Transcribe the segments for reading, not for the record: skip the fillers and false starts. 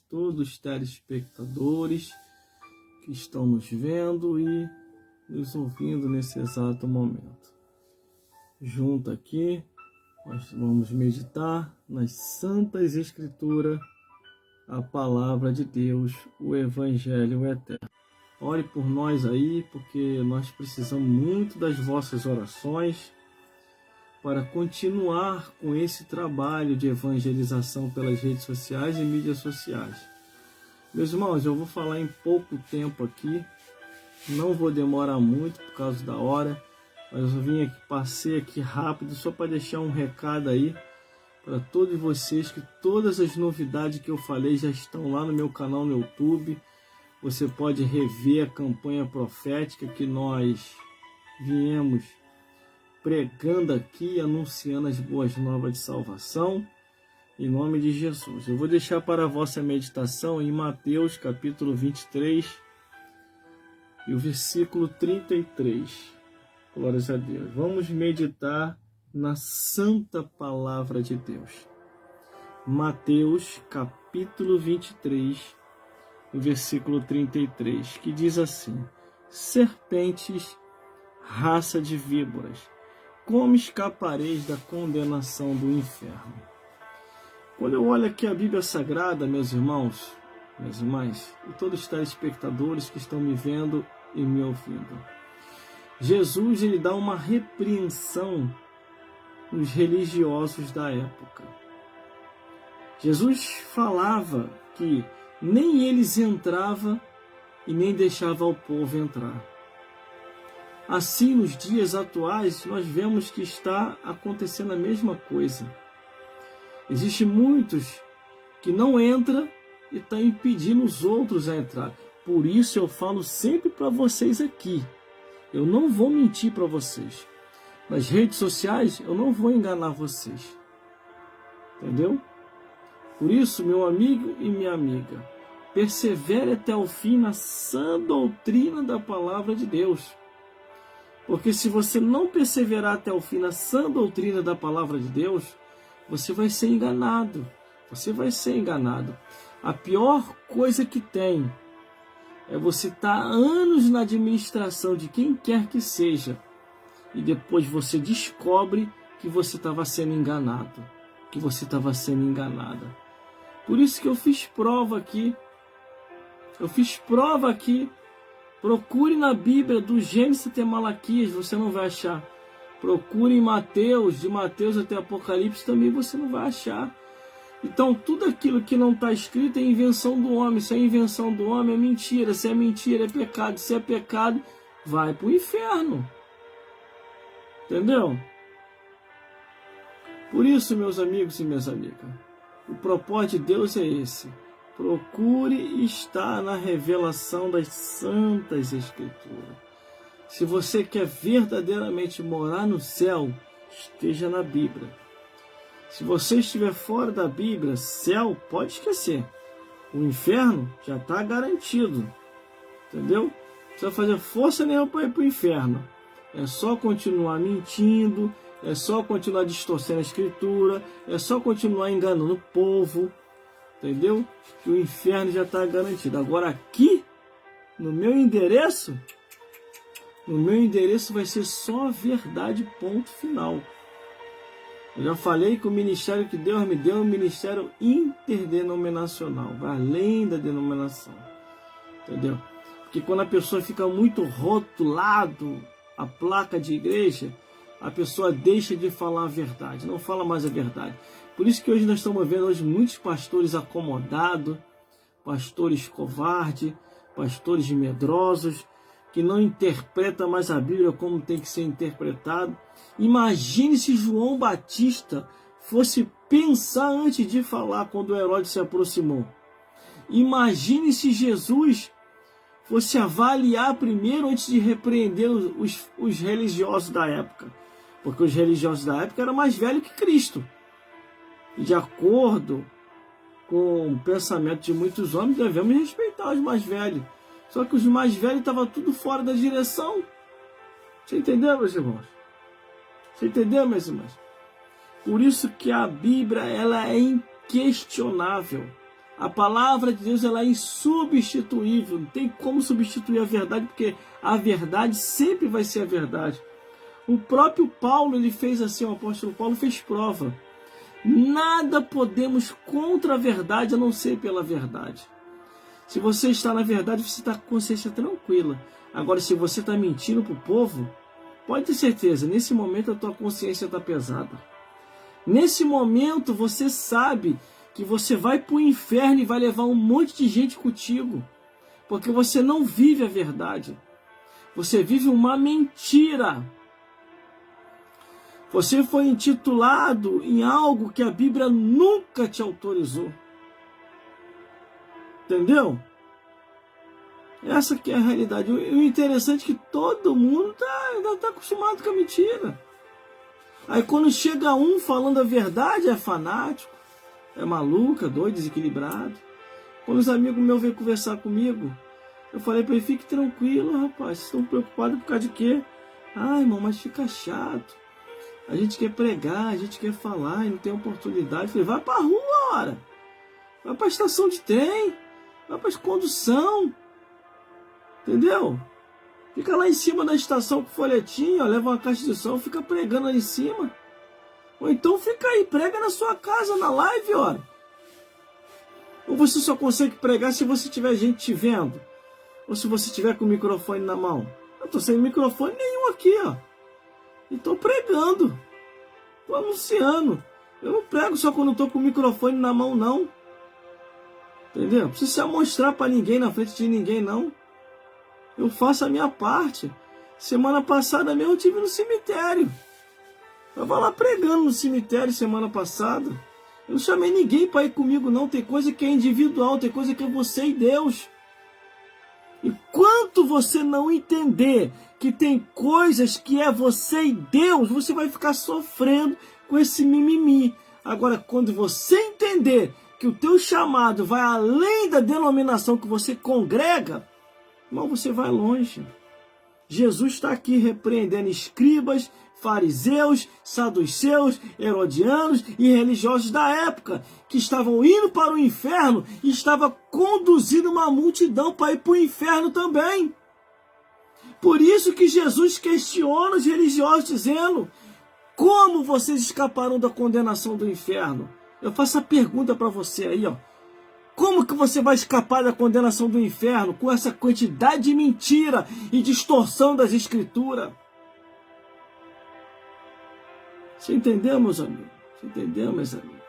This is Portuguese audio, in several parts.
todos os telespectadores que estão nos vendo e nos ouvindo nesse exato momento. Junto aqui, nós vamos meditar nas Santas Escrituras, a Palavra de Deus, o Evangelho Eterno. Ore por nós aí, porque nós precisamos muito das vossas orações para continuar com esse trabalho de evangelização pelas redes sociais e mídias sociais. Meus irmãos, eu vou falar em pouco tempo aqui, não vou demorar muito por causa da hora, mas eu vim aqui, passei aqui rápido só para deixar um recado aí para todos vocês, que todas as novidades que eu falei já estão lá no meu canal no YouTube. Você pode rever a campanha profética que nós viemos pregando aqui, anunciando as boas novas de salvação, em nome de Jesus. Eu vou deixar para a vossa meditação em Mateus capítulo 23 e o versículo 33. Glórias a Deus. Vamos meditar na santa palavra de Deus. Mateus capítulo 23, o versículo 33, que diz assim: serpentes, raça de víboras, como escapareis da condenação do inferno? Quando eu olho aqui a Bíblia Sagrada, meus irmãos, minhas irmãs, e todos os telespectadores que estão me vendo e me ouvindo, Jesus ele dá uma repreensão nos religiosos da época. Jesus falava que nem eles entravam e nem deixava o povo entrar. Assim, nos dias atuais, nós vemos que está acontecendo a mesma coisa. Existem muitos que não entram e estão impedindo os outros a entrar. Por isso eu falo sempre para vocês aqui. Eu não vou mentir para vocês. Nas redes sociais, eu não vou enganar vocês. Entendeu? Por isso, meu amigo e minha amiga, persevere até o fim na sã doutrina da palavra de Deus. Porque se você não perseverar até o fim na sã doutrina da palavra de Deus, você vai ser enganado. Você vai ser enganado. A pior coisa que tem é você estar anos na administração de quem quer que seja e depois você descobre que você estava sendo enganado, que você estava sendo enganada. Por isso que eu fiz prova aqui. Procure na Bíblia, do Gênesis até Malaquias, você não vai achar. Procure em Mateus, de Mateus até Apocalipse, também você não vai achar. Então, tudo aquilo que não está escrito é invenção do homem. Se é invenção do homem, é mentira. Se é mentira, é pecado. Se é pecado, vai para o inferno. Entendeu? Por isso, meus amigos e minhas amigas, o propósito de Deus é esse. Procure estar na revelação das Santas Escrituras. Se você quer verdadeiramente morar no céu, esteja na Bíblia. Se você estiver fora da Bíblia, céu, pode esquecer. O inferno já está garantido. Entendeu? Não precisa fazer força nenhuma para ir para o inferno. É só continuar mentindo, é só continuar distorcendo a Escritura, é só continuar enganando o povo. Entendeu? Que o inferno já está garantido. Agora aqui, no meu endereço vai ser só a verdade, ponto final. Eu já falei que o ministério que Deus me deu é um ministério interdenominacional, vai além da denominação. Entendeu? Porque quando a pessoa fica muito rotulado a placa de igreja, a pessoa deixa de falar a verdade, não fala mais a verdade. Por isso que hoje nós estamos vendo hoje muitos pastores acomodados, pastores covardes, pastores medrosos, que não interpretam mais a Bíblia como tem que ser interpretado. Imagine se João Batista fosse pensar antes de falar quando Herodes se aproximou. Imagine se Jesus fosse avaliar primeiro antes de repreender os religiosos da época. Porque os religiosos da época eram mais velhos que Cristo. E de acordo com o pensamento de muitos homens, devemos respeitar os mais velhos. Só que os mais velhos estavam tudo fora da direção. Você entendeu, meus irmãos? Você entendeu, meus irmãos? Por isso que a Bíblia ela é inquestionável. A palavra de Deus ela é insubstituível. Não tem como substituir a verdade, porque a verdade sempre vai ser a verdade. O próprio Paulo, ele fez assim, o apóstolo Paulo fez prova. Nada podemos contra a verdade a não ser pela verdade. Se você está na verdade, você está com a consciência tranquila. Agora, se você está mentindo para o povo, pode ter certeza, nesse momento a tua consciência está pesada. Nesse momento você sabe que você vai para o inferno e vai levar um monte de gente contigo. Porque você não vive a verdade. Você vive uma mentira. Você foi intitulado em algo que a Bíblia nunca te autorizou. Entendeu? Essa que é a realidade. O interessante é que todo mundo ainda está acostumado com a mentira. Aí quando chega um falando a verdade, é fanático, é maluco, é doido, desequilibrado. Quando os amigos meus vêm conversar comigo, eu falei para ele, fique tranquilo, rapaz, vocês estão preocupados por causa de quê? Ah, irmão, mas fica chato. A gente quer pregar, a gente quer falar e não tem oportunidade. Eu falei, vai para a rua, ora. Vai para a estação de trem. Vai para a condução. Entendeu? Fica lá em cima da estação com folhetinho, ó, leva uma caixa de som, fica pregando lá em cima. Ou então fica aí, prega na sua casa, na live, ora. Ou você só consegue pregar se você tiver gente te vendo. Ou se você tiver com o microfone na mão. Eu estou sem microfone nenhum aqui, ó. E estou pregando. Estou anunciando. Eu não prego só quando estou com o microfone na mão, não. Entendeu? Não precisa mostrar para ninguém, na frente de ninguém, não. Eu faço a minha parte. Semana passada mesmo eu estive no cemitério. Eu estava lá pregando no cemitério semana passada. Eu não chamei ninguém para ir comigo, não. Tem coisa que é individual, tem coisa que é você e Deus. Enquanto você não entender que tem coisas que é você e Deus, você vai ficar sofrendo com esse mimimi. Agora, quando você entender que o teu chamado vai além da denominação que você congrega, irmão, você vai longe. Jesus está aqui repreendendo escribas, fariseus, saduceus, herodianos e religiosos da época, que estavam indo para o inferno e estava conduzindo uma multidão para ir para o inferno também. Por isso que Jesus questiona os religiosos, dizendo, como vocês escaparão da condenação do inferno? Eu faço a pergunta para você aí, ó. Como que você vai escapar da condenação do inferno com essa quantidade de mentira e distorção das escrituras? Você entendeu, meus amigos? Você entendeu, meus amigos?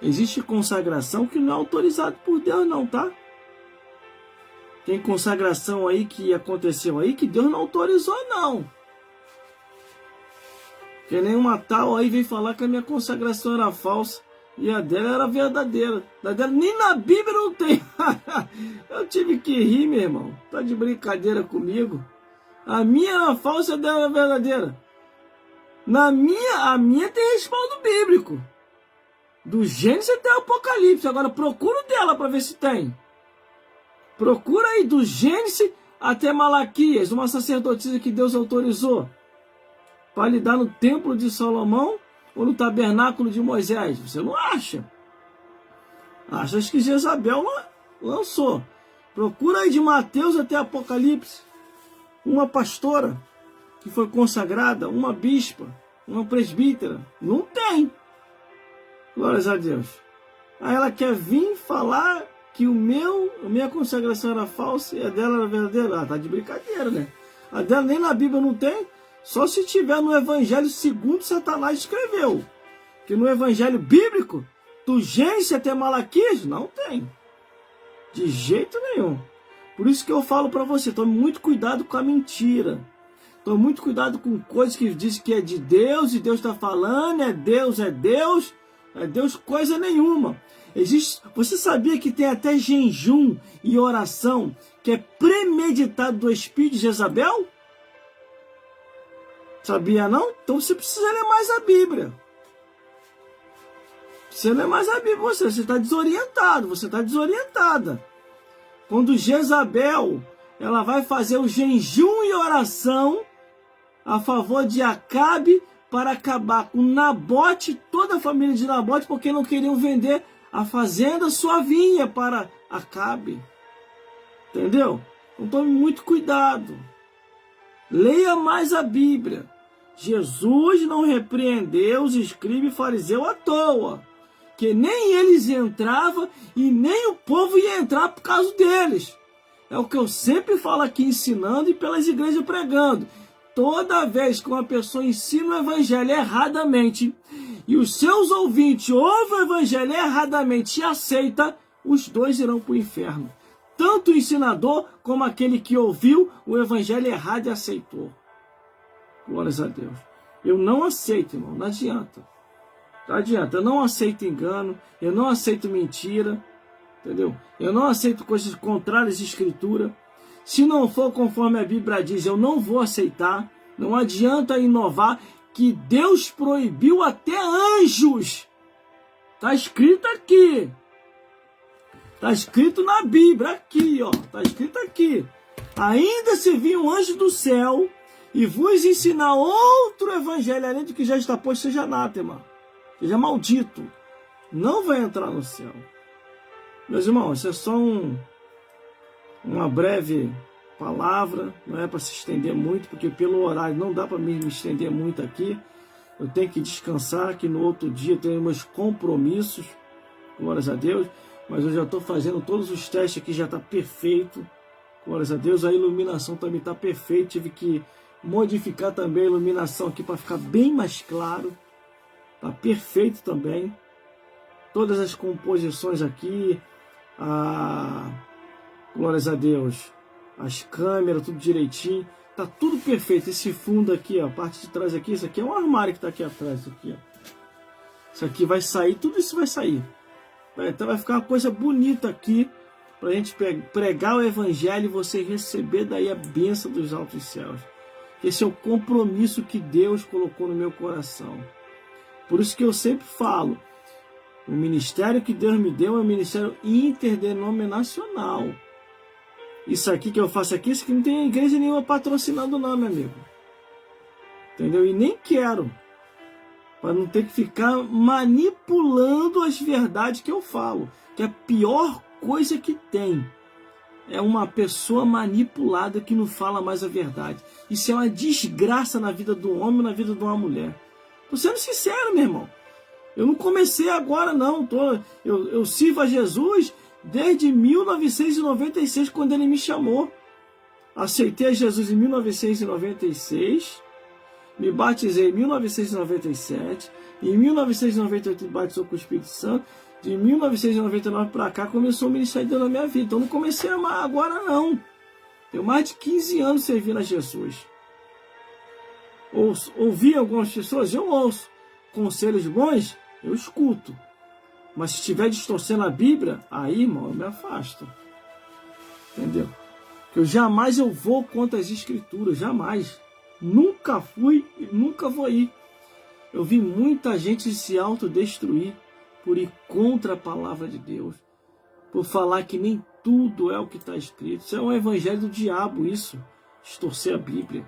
Existe consagração que não é autorizada por Deus, não, tá? Tem consagração aí que aconteceu aí que Deus não autorizou, não. Que nenhuma tal aí veio falar que a minha consagração era falsa. E a dela era verdadeira. A dela nem na Bíblia não tem. Eu tive que rir, meu irmão. Tá de brincadeira comigo? A minha era falsa e a dela era verdadeira. A minha tem respaldo bíblico. Do Gênesis até o Apocalipse. Agora procura o dela para ver se tem. Procura aí do Gênesis até Malaquias, uma sacerdotisa que Deus autorizou para lidar no templo de Salomão ou no tabernáculo de Moisés. Você não acha? Achas que Jezabel lançou. Procura aí de Mateus até Apocalipse. Uma pastora que foi consagrada, uma bispa, uma presbítera. Não tem. Glórias a Deus. Aí ela quer vir falar que a minha consagração era falsa e a dela era verdadeira. Ah, tá de brincadeira, né? A dela nem na Bíblia não tem. Só se tiver no Evangelho segundo Satanás escreveu. Que no Evangelho bíblico, do Gênesis até Malaquias, não tem. De jeito nenhum. Por isso que eu falo para você, tome muito cuidado com a mentira. Tome muito cuidado com coisas que diz que é de Deus, e Deus está falando, é Deus, coisa nenhuma. Você sabia que tem até jejum e oração que é premeditado do espírito de Jezabel? Sabia não? Então você precisa ler mais a Bíblia. Você lê mais a Bíblia, você está desorientado, você está desorientada. Quando Jezabel, ela vai fazer o jejum e oração a favor de Acabe para acabar com Nabote, toda a família de Nabote, porque não queriam vender a fazenda sua vinha para Acabe. Entendeu? Então tome muito cuidado. Leia mais a Bíblia. Jesus não repreendeu os escribas e fariseus à toa, que nem eles entravam e nem o povo ia entrar por causa deles. É o que eu sempre falo aqui ensinando e pelas igrejas pregando. Toda vez que uma pessoa ensina o evangelho erradamente e os seus ouvintes ouvem o evangelho erradamente e aceita, os dois irão para o inferno. Tanto o ensinador como aquele que ouviu o evangelho errado e aceitou. Glórias a Deus. Eu não aceito, irmão, não adianta. Não adianta, eu não aceito engano, eu não aceito mentira, entendeu? Eu não aceito coisas contrárias à Escritura. Se não for conforme a Bíblia diz, eu não vou aceitar. Não adianta inovar, que Deus proibiu até anjos. Está escrito aqui. Está escrito na Bíblia, aqui, ó. Está escrito aqui. Ainda se vir um anjo do céu e vos ensinar outro evangelho além do que já está posto, seja anátema, seja maldito, não vai entrar no céu. Meus irmãos, isso é só uma breve palavra, não é para se estender muito, porque pelo horário não dá para me estender muito aqui. Eu tenho que descansar, que no outro dia tenho meus compromissos, glórias a Deus, mas eu já estou fazendo todos os testes aqui, já está perfeito, glórias a Deus. A iluminação também está perfeita, tive que modificar também a iluminação aqui para ficar bem mais claro, está perfeito também. Todas as composições aqui, glórias a Deus, as câmeras, tudo direitinho, tá tudo perfeito. Esse fundo aqui, ó, a parte de trás aqui, isso aqui é um armário que tá aqui atrás, isso aqui, ó. Isso aqui vai sair, tudo isso vai sair. Então vai ficar uma coisa bonita aqui, pra gente pregar o evangelho e você receber daí a bênção dos altos céus. Esse é o compromisso que Deus colocou no meu coração. Por isso que eu sempre falo, o ministério que Deus me deu é um ministério interdenominacional. Isso aqui que eu faço aqui, isso aqui não tem igreja nenhuma patrocinando não, meu amigo. Entendeu? E nem quero. Para não ter que ficar manipulando as verdades que eu falo. Que é a pior coisa que tem. É uma pessoa manipulada que não fala mais a verdade. Isso é uma desgraça na vida do homem e na vida de uma mulher. Tô sendo sincero, meu irmão. Eu não comecei agora, não. Eu sirvo a Jesus desde 1996, quando ele me chamou. Aceitei a Jesus em 1996. Me batizei em 1997. Em 1998 me batizou com o Espírito Santo. De 1999 para cá começou o ministério de Deus na minha vida. Então não comecei a amar agora, não. Tenho mais de 15 anos servindo a Jesus. Ouvi algumas pessoas, eu ouço. Conselhos bons, eu escuto. Mas se estiver distorcendo a Bíblia, aí, irmão, eu me afasto. Entendeu? Eu jamais vou contra as Escrituras, jamais. Nunca fui e nunca vou ir. Eu vi muita gente se autodestruir por ir contra a palavra de Deus. Por falar que nem tudo é o que está escrito. Isso é um evangelho do diabo, isso. Distorcer a Bíblia.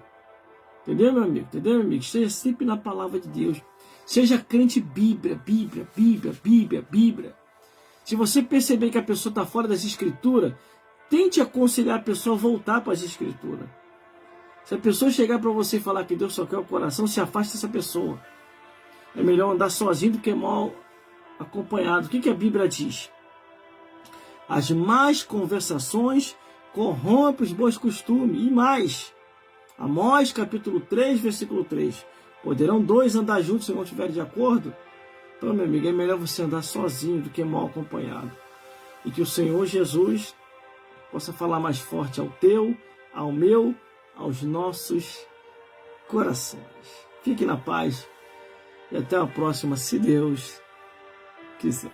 Entendeu, meu amigo? Entendeu, meu amigo? Esteja sempre na palavra de Deus. Seja crente Bíblia, Bíblia, Bíblia, Bíblia, Bíblia. Se você perceber que a pessoa está fora das Escrituras, tente aconselhar a pessoa a voltar para as Escrituras. Se a pessoa chegar para você e falar que Deus só quer o coração, se afaste dessa pessoa. É melhor andar sozinho do que mal acompanhado. O que a Bíblia diz? As más conversações corrompem os bons costumes. E mais. Amós capítulo 3, versículo 3. Poderão dois andar juntos se não estiverem de acordo? Então, meu amigo, é melhor você andar sozinho do que mal acompanhado. E que o Senhor Jesus possa falar mais forte ao teu, ao meu, aos nossos corações. Fique na paz e até a próxima, se Deus quiser.